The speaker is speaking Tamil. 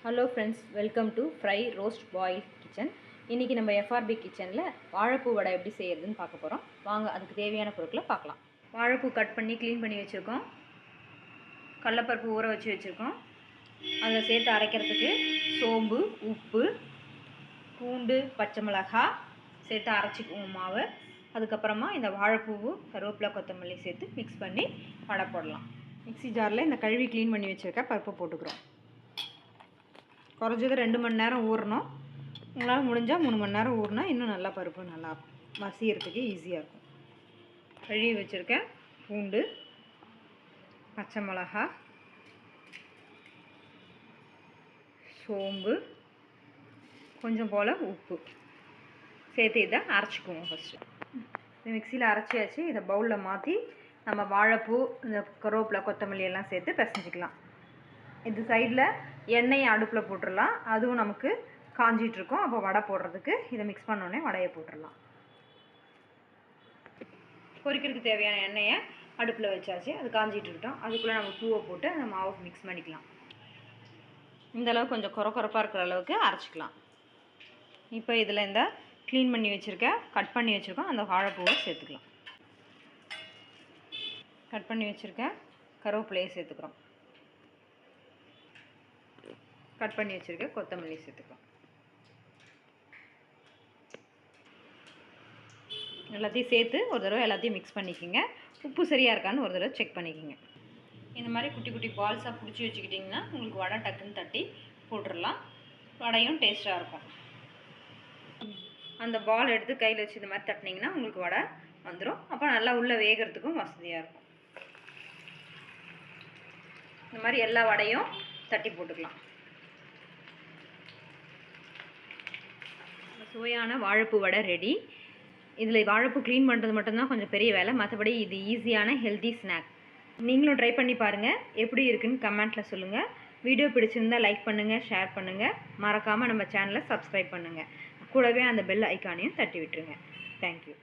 Hello friends, welcome to fry roast boil kitchen. இன்றைக்கி நம்ம எஃப்ஆர்பி கிச்சனில் வாழைப்பூ வடை எப்படி செய்கிறதுன்னு பார்க்க போகிறோம். வாங்க அதுக்கு தேவையான பொருட்களை பார்க்கலாம். வாழைப்பூ கட் பண்ணி க்ளீன் பண்ணி வச்சுருக்கோம். கடலப்பருப்பு ஊற வச்சுருக்கோம். அதில் சேர்த்து அரைக்கிறதுக்கு சோம்பு, உப்பு, பூண்டு, பச்சை மிளகாய் சேர்த்து அரைச்சிக்குவோம் மாவு. அதுக்கப்புறமா இந்த வாழைப்பூவு, கருவேப்பிலை, கொத்தமல்லி சேர்த்து மிக்ஸ் பண்ணி வடை போடலாம். மிக்ஸி ஜாரில் இந்த கழுவி க்ளீன் பண்ணி வச்சுருக்க பருப்பை போட்டுக்கிறோம். குறைஞ்சது 2 மணி நேரம் ஊறணும். உங்களால் முடிஞ்சால் 3 மணி நேரம் ஊறினா இன்னும் நல்லா பருப்பு நல்லா மசியறதுக்கு ஈஸியாக இருக்கும். கழுவி வச்சுருக்கேன் பூண்டு, பச்சை மிளகாய், சோம்பு, கொஞ்சம் போல் உப்பு சேர்த்து இதை அரைச்சிக்குவோம். ஃபஸ்ட்டு இந்த மிக்சியில் அரைச்சியாச்சு. இதை பவுலில் மாற்றி நம்ம வாழைப்பூ, இந்த கருவேப்பிலை, கொத்தமல்லி எல்லாம் சேர்த்து பிசைஞ்சிக்கலாம். இது சைடில் எண்ணெயை அடுப்பில் போட்டுடலாம். அதுவும் நமக்கு காஞ்சிட்ருக்கோம். அப்போ வடை போடுறதுக்கு இதை மிக்ஸ் பண்ணோடனே வடையை போட்டுடலாம். பொரிக்கிறதுக்கு தேவையான எண்ணெயை அடுப்பில் வச்சாச்சு. அது காஞ்சிட்டு இருக்கட்டும். அதுக்குள்ளே நம்ம பூவை போட்டு அந்த மாவை மிக்ஸ் பண்ணிக்கலாம். இந்தளவுக்கு கொஞ்சம் குறப்பாக இருக்கிற அளவுக்கு அரைச்சிக்கலாம். இப்போ இதில் இந்த க்ளீன் பண்ணி வச்சுருக்க கட் பண்ணி வச்சுருக்கோம் அந்த வாழைப்பூவை சேர்த்துக்கலாம். கட் பண்ணி வச்சுருக்க கருவேப்பிலையை சேர்த்துக்கிறோம். கட் பண்ணி வச்சுருக்க கொத்தமல்லி சேர்த்துக்கலாம். எல்லாத்தையும் சேர்த்து ஒரு தடவை எல்லாத்தையும் மிக்ஸ் பண்ணிக்கோங்க. உப்பு சரியாக இருக்கான்னு ஒரு தடவை செக் பண்ணிக்கோங்க. இந்த மாதிரி குட்டி குட்டி பால்ஸாக பிடிச்சி வச்சுக்கிட்டிங்கன்னா உங்களுக்கு வடை டக்குன்னு தட்டி போட்டுடலாம். வடையும் டேஸ்ட்டாக இருக்கும். அந்த பால் எடுத்து கையில் வச்சு இந்த மாதிரி தட்டினீங்கன்னா உங்களுக்கு வடை வந்துடும். அப்போ நல்லா உள்ளே வேகிறதுக்கும் வசதியாக இருக்கும். இந்த மாதிரி எல்லா வடையும் தட்டி போட்டுக்கலாம். சுவையான வாழைப்பூ வடை ரெடி. இதில் வாழைப்பூ க்ளீன் பண்ணுறது மட்டும்தான் கொஞ்சம் பெரிய வேலை. மற்றபடி இது ஈஸியான ஹெல்தி ஸ்நாக். நீங்களும் ட்ரை பண்ணி பாருங்கள். எப்படி இருக்குன்னு கமெண்ட்டில் சொல்லுங்கள். வீடியோ பிடிச்சிருந்தால் லைக் பண்ணுங்கள், ஷேர் பண்ணுங்கள். மறக்காமல் நம்ம சேனலை சப்ஸ்கிரைப் பண்ணுங்கள். கூடவே அந்த பெல் ஐக்கானையும் தட்டி விட்டுருங்க. தேங்க்யூ.